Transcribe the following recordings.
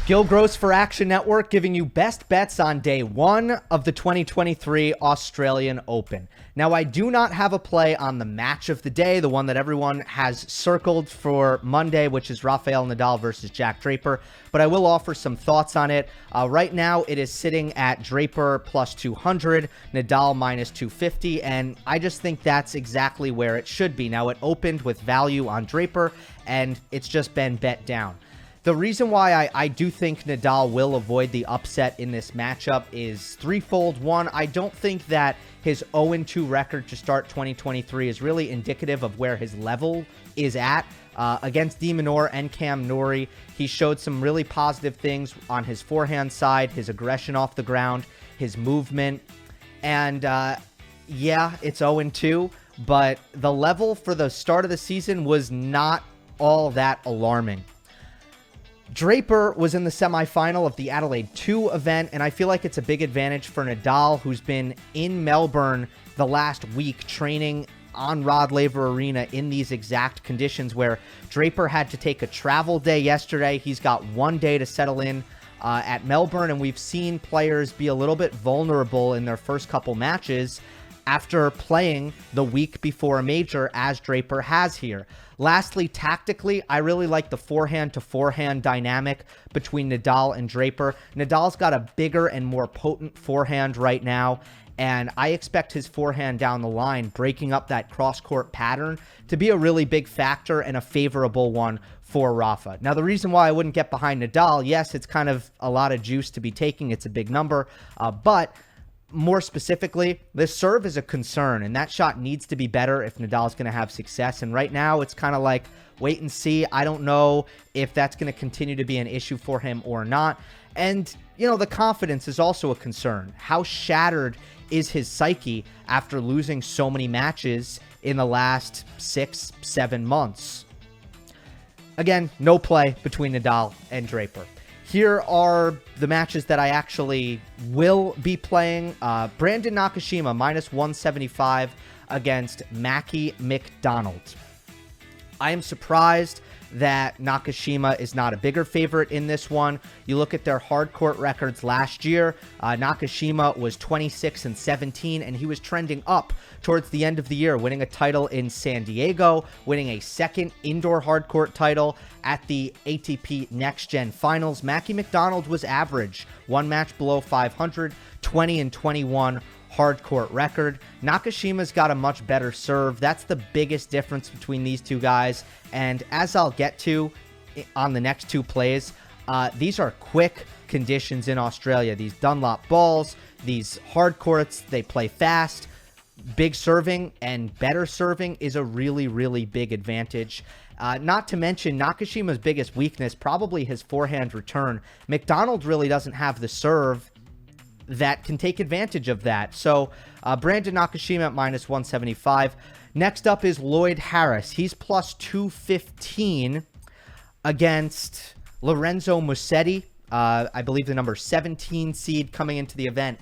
Gill Gross for Action Network, giving you best bets on day one of the 2023 Australian Open. Now, I do not have a play on the match of the day, the one that everyone has circled for Monday, which is Rafael Nadal versus Jack Draper, but I will offer some thoughts on it. Right now, it is sitting at Draper plus 200, Nadal minus 250, and I just think that's exactly where it should be. Now, it opened with value on Draper, and it's just been bet down. The reason why I do think Nadal will avoid the upset in this matchup is threefold. One, I don't think that his 0-2 record to start 2023 is really indicative of where his level is at. Against De Minaur and Cam Norrie, he showed some really positive things on his forehand side, his aggression off the ground, his movement. And yeah, it's 0-2, but the level for the start of the season was not all that alarming. Draper was in the semifinal of the Adelaide 2 event, and I feel like it's a big advantage for Nadal, who's been in Melbourne the last week training on Rod Laver Arena in these exact conditions where Draper had to take a travel day yesterday. He's got 1 day to settle in at Melbourne, and we've seen players be a little bit vulnerable in their first couple matches after playing the week before a major, as Draper has here. Lastly, tactically, I really like the forehand-to-forehand dynamic between Nadal and Draper. Nadal's got a bigger and more potent forehand right now, and I expect his forehand down the line, breaking up that cross-court pattern, to be a really big factor and a favorable one for Rafa. Now, the reason why I wouldn't get behind Nadal, yes, it's kind of a lot of juice to be taking. It's a big number, but more specifically, this serve is a concern, and that shot needs to be better if Nadal's going to have success. And right now, it's kind of like wait and see. I don't know if that's going to continue to be an issue for him or not. And, you know, the confidence is also a concern. How shattered is his psyche after losing so many matches in the last 6-7 months? Again, no play between Nadal and Draper. Here are the matches that I actually will be playing. Brandon Nakashima, minus 175 against Mackie McDonald. I am surprised that Nakashima is not a bigger favorite in this one. You look at their hard court records last year, Nakashima was 26-17, and he was trending up towards the end of the year, winning a title in San Diego, winning a second indoor hard court title at the ATP Next Gen Finals. Mackie McDonald was average, one match below 500, 20-21 hard court record. Nakashima's got a much better serve. That's the biggest difference between these two guys. And as I'll get to on the next two plays, these are quick conditions in Australia. These Dunlop balls, these hard courts, they play fast. Big serving and better serving is a really, really big advantage. Not to mention Nakashima's biggest weakness, probably his forehand return. McDonald really doesn't have the serve that can take advantage of that. So Brandon Nakashima at minus 175. Next up is Lloyd Harris. He's plus 215 against Lorenzo Musetti. I believe the number 17 seed coming into the event.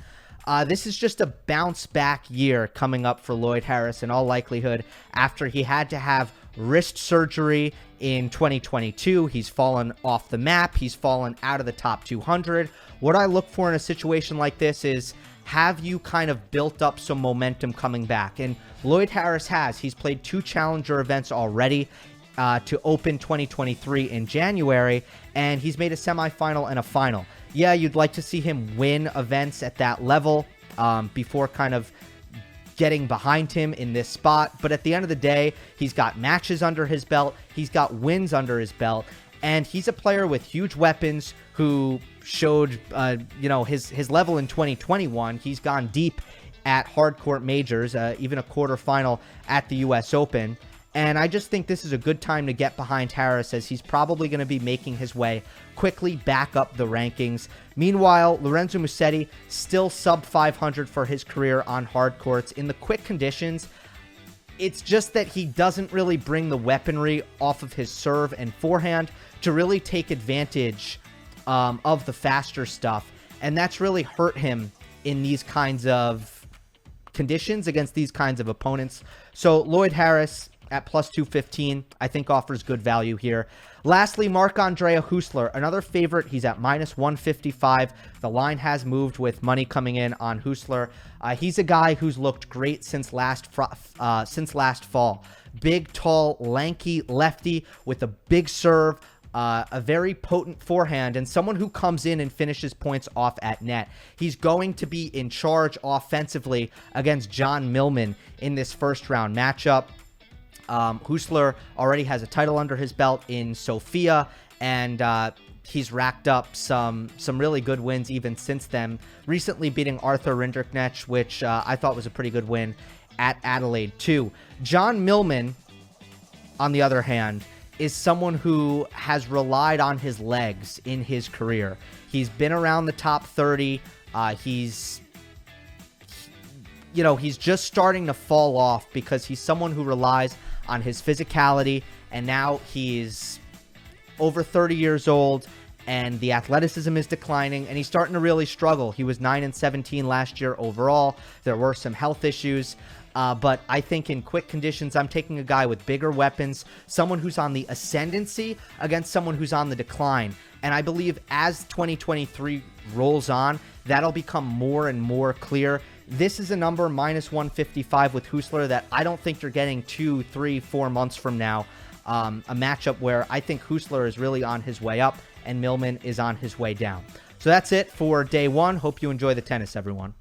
This is just a bounce back year coming up for Lloyd Harris in all likelihood after he had to have wrist surgery in 2022. He's fallen off the map. He's fallen out of the top 200. What I look for in a situation like this is, have you kind of built up some momentum coming back? And Lloyd Harris has. He's played 2 challenger events already to open 2023 in January, and he's made a semifinal and a final. Yeah, you'd like to see him win events at that level before kind of getting behind him in this spot. But at the end of the day, he's got matches under his belt. He's got wins under his belt. And he's a player with huge weapons who showed, his level in 2021. He's gone deep at hard court majors, even a quarterfinal at the U.S. Open. And I just think this is a good time to get behind Harris, as he's probably going to be making his way quickly back up the rankings. Meanwhile, Lorenzo Musetti still sub 500 for his career on hard courts. In the quick conditions, it's just that he doesn't really bring the weaponry off of his serve and forehand to really take advantage of the faster stuff. And that's really hurt him in these kinds of conditions against these kinds of opponents. So Lloyd Harris at plus 215, I think offers good value here. Lastly, Marc-André Huesler, another favorite. He's at minus 155. The line has moved with money coming in on Huesler. He's a guy who's looked great since last fall. Big, tall, lanky lefty with a big serve, a very potent forehand, and someone who comes in and finishes points off at net. He's going to be in charge offensively against John Millman in this first round matchup. Huesler already has a title under his belt in Sofia, and he's racked up some really good wins even since then. Recently beating Arthur Rinderknecht, which I thought was a pretty good win at Adelaide too. John Millman, on the other hand, is someone who has relied on his legs in his career. He's been around the top 30. He's just starting to fall off because he's someone who relies on his physicality, and now he's over 30 years old, and the athleticism is declining, and he's starting to really struggle. He was 9-17 last year overall. There were some health issues, but I think in quick conditions, I'm taking a guy with bigger weapons, someone who's on the ascendancy against someone who's on the decline. And I believe as 2023 rolls on, that'll become more and more clear. This is a number, minus 155 with Huesler, that I don't think you're getting 2, 3, 4 months from now. A matchup where I think Huesler is really on his way up and Millman is on his way down. So that's it for day one. Hope you enjoy the tennis, everyone.